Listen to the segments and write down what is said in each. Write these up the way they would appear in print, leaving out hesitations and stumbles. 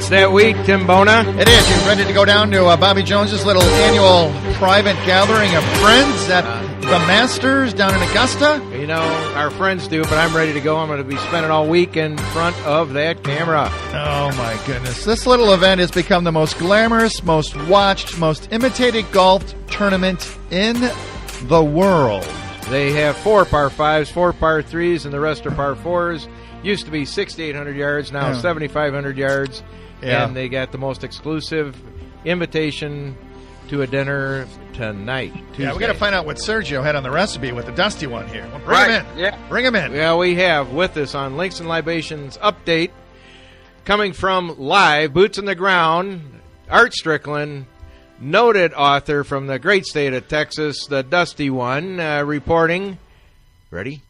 It's that week, Tim Bona. It is. You ready to go down to Bobby Jones's little annual private gathering of friends at the Masters down in Augusta? You know, our friends do, but I'm ready to go. I'm going to be spending all week in front of that camera. Oh, my goodness. This little event has become the most glamorous, most watched, most imitated golf tournament in the world. They have 4 par 5s, 4 par 3s, and the rest are par 4s. Used to be 6,800 yards, now 7,500 yards. Yeah. And they got the most exclusive invitation to a dinner tonight, Tuesday. Yeah, we got to find out what Sergio had on the recipe with the dusty one here. Well, bring him in. Yeah. Bring him in. Yeah, we have with us on Links and Libations update, coming from live, boots on the ground, Art Strickland, noted author from the great state of Texas, the Dusty One, reporting. Ready?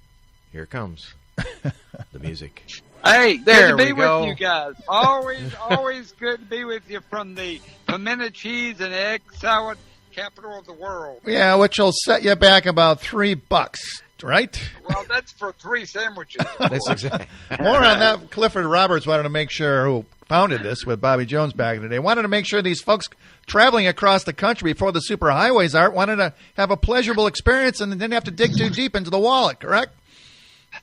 Here it comes. The music. Hey, There good to be we go. with you guys. Always good to be with you from the pimento cheese and egg salad capital of the world. Yeah, which will set you back about $3, right? Well, that's for 3 sandwiches. That's exactly. More on that. Clifford Roberts wanted to make sure, who founded this with Bobby Jones back in the day, wanted to make sure these folks traveling across the country before the superhighways wanted to have a pleasurable experience and didn't have to dig too deep into the wallet, correct?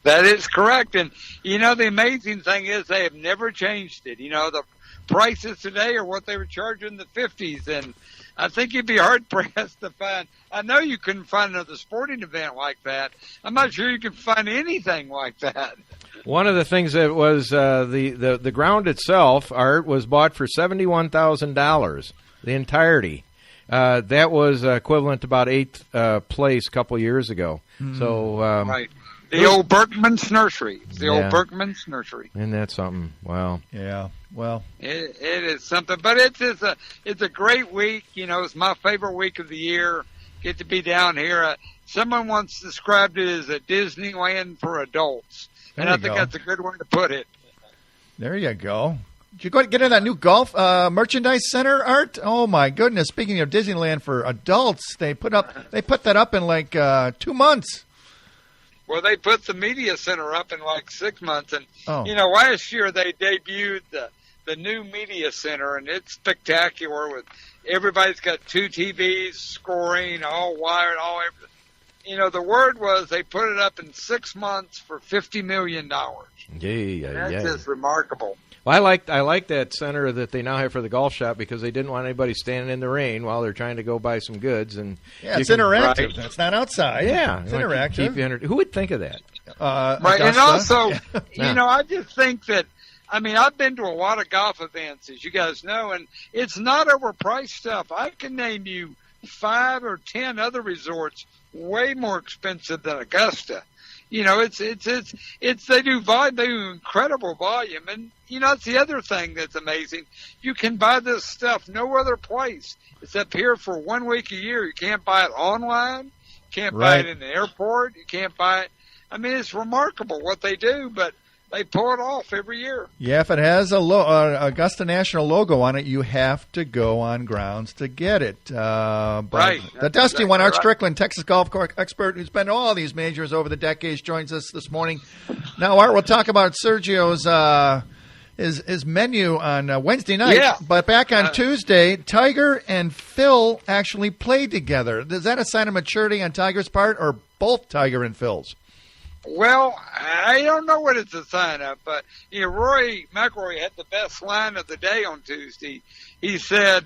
That is correct. And, you know, the amazing thing is they have never changed it. You know, the prices today are what they were charging in the 50s. And I think you'd be hard-pressed to find – I know you couldn't find another sporting event like that. I'm not sure you can find anything like that. One of the things that was the ground itself, Art, was bought for $71,000, the entirety. That was equivalent to about 8th place a couple years ago. So right. The old Berkman's Nursery. Old Berkman's Nursery. Isn't that something? Wow. Yeah, well. It is something. But it's a great week. You know, it's my favorite week of the year. Get to be down here. Someone once described it as a Disneyland for adults. And I think that's a good way to put it. There you go. Did you go get in that new golf merchandise center, Art? Oh, my goodness. Speaking of Disneyland for adults, they put that up in like 2 months. Well, they put the media center up in like 6 months. And, you know, last year they debuted the new media center, and it's spectacular. With everybody's got 2 TVs, scoring, all wired, all everything. You know, the word was they put it up in 6 months for $50 million. That's just remarkable. Well, I like that center that they now have for the golf shop because they didn't want anybody standing in the rain while they're trying to go buy some goods. And it's interactive. That's not outside. Yeah, it's interactive. Keep you who would think of that? Right, and also, you know, I just think that. I mean, I've been to a lot of golf events, as you guys know, and it's not overpriced stuff. I can name you 5 or 10 other resorts way more expensive than Augusta. You know, they do incredible volume, and you know, it's the other thing that's amazing. You can buy this stuff no other place. It's up here for 1 week a year. You can't buy it online. You can't buy it in the airport. You can't buy it. I mean, it's remarkable what they do, but they pull it off every year. Yeah, if it has a Augusta National logo on it, you have to go on grounds to get it. Right. The Dusty One, Art Strickland, Texas golf course expert who's been to all these majors over the decades, joins us this morning. Now, Art, we'll talk about Sergio's his menu on Wednesday night. Yeah. But back on Tuesday, Tiger and Phil actually played together. Is that a sign of maturity on Tiger's part, or both Tiger and Phil's? Well, I don't know what it's a sign of, but you know, Rory McIlroy had the best line of the day on Tuesday. He said,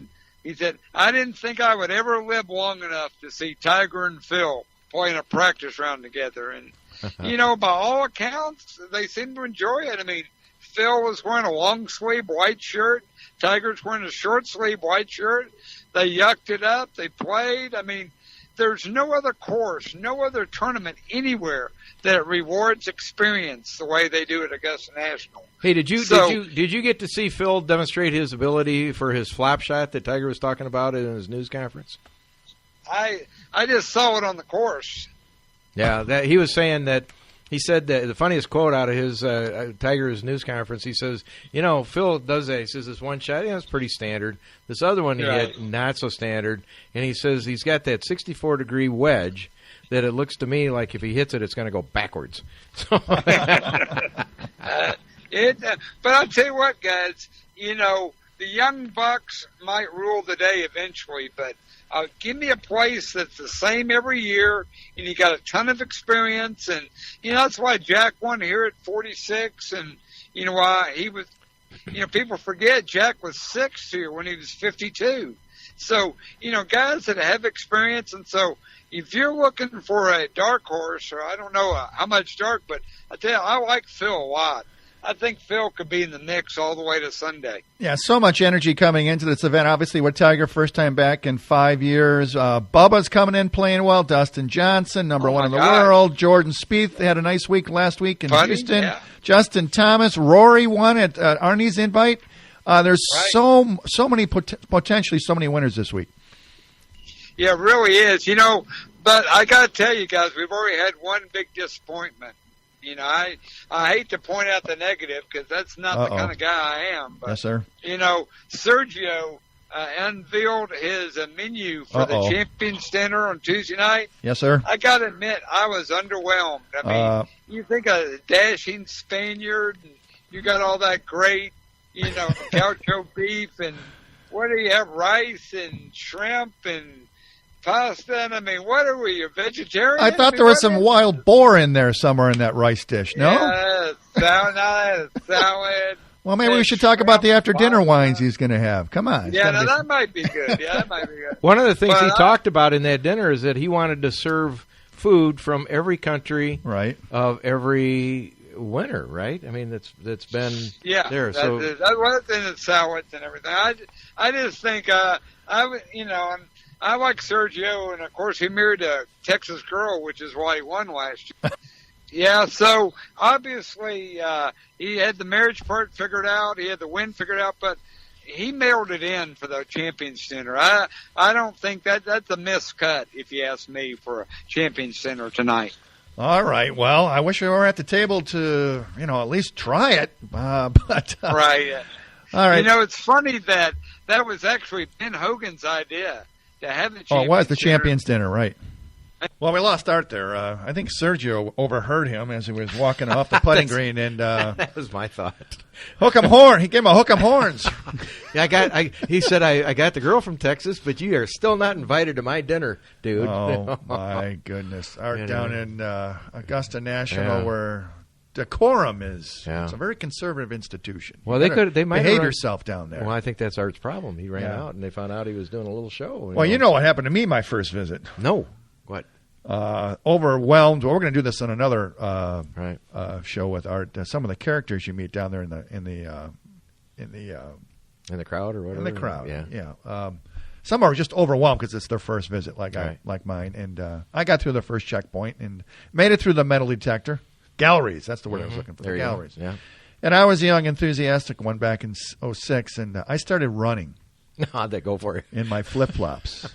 I didn't think I would ever live long enough to see Tiger and Phil playing a practice round together. And, you know, by all accounts, they seem to enjoy it. I mean, Phil was wearing a long sleeve white shirt. Tiger's wearing a short sleeve white shirt. They yucked it up. They played. I mean, there's no other course, no other tournament anywhere that rewards experience the way they do at Augusta National. Hey, did you get to see Phil demonstrate his ability for his flap shot that Tiger was talking about in his news conference? I just saw it on the course. Yeah, that he was saying that. He said that the funniest quote out of his Tiger's news conference, he says, you know, Phil does that. He says, this one shot, it's pretty standard. This other one he hit, not so standard. And he says he's got that 64-degree wedge that it looks to me like if he hits it, it's going to go backwards. But I'll tell you what, guys, you know, the young bucks might rule the day eventually, but give me a place that's the same every year, and you got a ton of experience, and that's why Jack won here at 46, and why he was. People forget Jack was 6th here when he was 52. So guys that have experience, and so if you're looking for a dark horse, or I don't know how much dark, but I tell you, I like Phil a lot. I think Phil could be in the mix all the way to Sunday. Yeah, so much energy coming into this event. Obviously, with Tiger, first time back in 5 years. Bubba's coming in playing well. Dustin Johnson, number one in the world. Jordan Spieth had a nice week last week in Houston. Yeah. Justin Thomas. Rory won at Arnie's invite. There's so many, potentially so many winners this week. Yeah, it really is. But I got to tell you guys, we've already had one big disappointment. I hate to point out the negative because that's not the kind of guy I am. But, yes, sir. Sergio unveiled his menu for the Champions Dinner on Tuesday night. Yes, sir. I got to admit, I was underwhelmed. I mean, you think a dashing Spaniard, and you got all that great, gaucho beef, and what do you have, rice and shrimp and pasta, and I mean, what are we, a vegetarian? I thought there was some wild boar in there somewhere in that rice dish, no? Yeah, salad. Well, maybe we should talk about the after-dinner wines he's going to have. Come on. Yeah, that might be good. One of the things he talked about in that dinner is that he wanted to serve food from every country of every winter, right? I mean, that's been there. So that was in the salads and everything. I just think, I like Sergio, and of course he married a Texas girl, which is why he won last year. Yeah, so obviously he had the marriage part figured out, he had the win figured out, but he mailed it in for the Champions Dinner. I don't think that's a miscut, if you ask me, for a Champions Dinner tonight. All right. Well, I wish we were at the table to, at least try it. But right. All right. It's funny that was actually Ben Hogan's idea. To have the it was the Champions Dinner, right. Well, we lost Art there. I think Sergio overheard him as he was walking off the putting green, and that was my thought. Hook 'em horn. He gave him a hook 'em horns. Yeah, he said, I got the girl from Texas, but you are still not invited to my dinner, dude. Oh, my goodness. Art down in Augusta National where decorum is. Yeah. It's a very conservative institution. Well, they might behave yourself down there. Well, I think that's Art's problem. He ran out, and they found out he was doing a little show. Well, you know what happened to me my first visit. No. What? Overwhelmed. Well, we're going to do this on another show with Art. Some of the characters you meet down there in the crowd or whatever. In the crowd, yeah. Some are just overwhelmed because it's their first visit, like mine. And I got through the first checkpoint and made it through the metal detector. Galleries, that's the word I was looking for. The galleries. Yeah. And I was a young, enthusiastic one back in 2006, and I started running. How'd that go for you? In my flip-flops.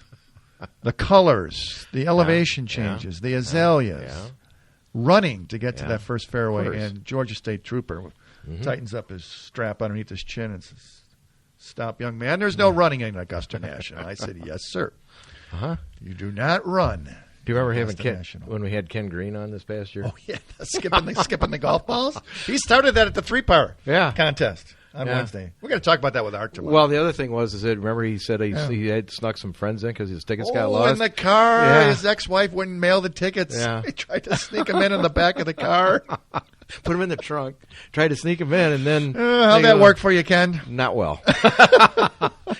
The colors, the elevation changes, the azaleas. Running to get to that first fairway, and Georgia State Trooper tightens up his strap underneath his chin and says, "Stop, young man. There's no running in Augusta National." I said, "Yes, sir. You do not run." Do you remember when we had Ken Green on this past year? Oh, yeah, skipping the golf balls? He started that at the three-par contest on Wednesday. We're going to talk about that with Art tomorrow. Well, the other thing was that, remember he said he had snuck some friends in because his tickets got lost? In the car. His ex-wife wouldn't mail the tickets. He tried to sneak them in the back of the car. Put them in the trunk. Tried to sneak them in, and then... how'd that work for you, Ken? Not well.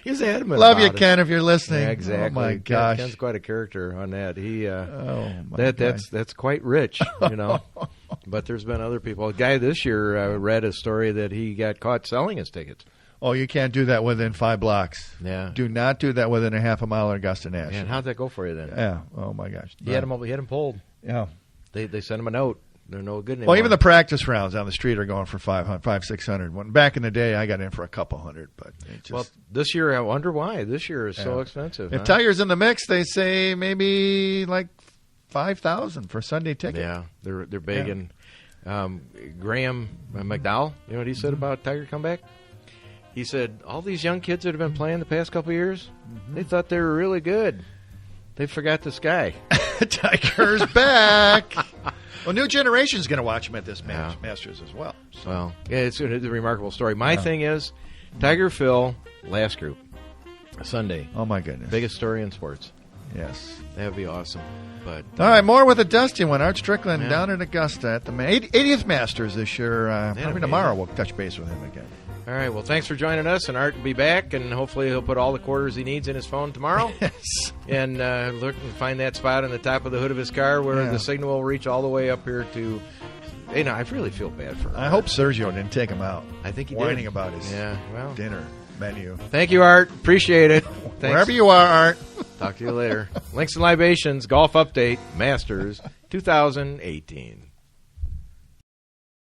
He's adamant Love you, it. Ken, if you're listening. Yeah, exactly. Oh, my gosh. Ken's quite a character on that. He gosh. That's quite rich, But there's been other people. A guy this year read a story that he got caught selling his tickets. Oh, you can't do that within 5 blocks. Yeah. Do not do that within a half a mile of Augusta National. And how'd that go for you then? Yeah. Oh, my gosh. He had him pulled. Yeah. They sent him a note. They're no good anymore. Well, even the practice rounds on the street are going for 500-600. When back in the day, I got in for a couple hundred. But this year, I wonder why. This year is so expensive. If Tiger's in the mix, they say maybe like $5,000 for a Sunday ticket. Yeah, they're big. And Graham McDowell, you know what he said about Tiger comeback? He said all these young kids that have been playing the past couple of years, they thought they were really good. They forgot this guy. Tiger's back. Well, new generation's going to watch him at this Masters as well. So. Well, it's a remarkable story. My thing is, Tiger Phil, last group, Sunday. Oh, my goodness. Biggest story in sports. Yes. That would be awesome. But all right, more with a dusty one. Art Strickland down at Augusta at the 80th Masters this year. Probably tomorrow we'll touch base with him again. All right, well, thanks for joining us, and Art will be back, and hopefully he'll put all the quarters he needs in his phone tomorrow. Yes. And look and find that spot on the top of the hood of his car where the signal will reach all the way up here to... Hey, no, I really feel bad for him. I hope Sergio didn't take him out. I think he whining did. about his dinner menu. Thank you, Art. Appreciate it. Thanks. Wherever you are, Art. Talk to you later. Links and Libations, Golf Update, Masters 2018.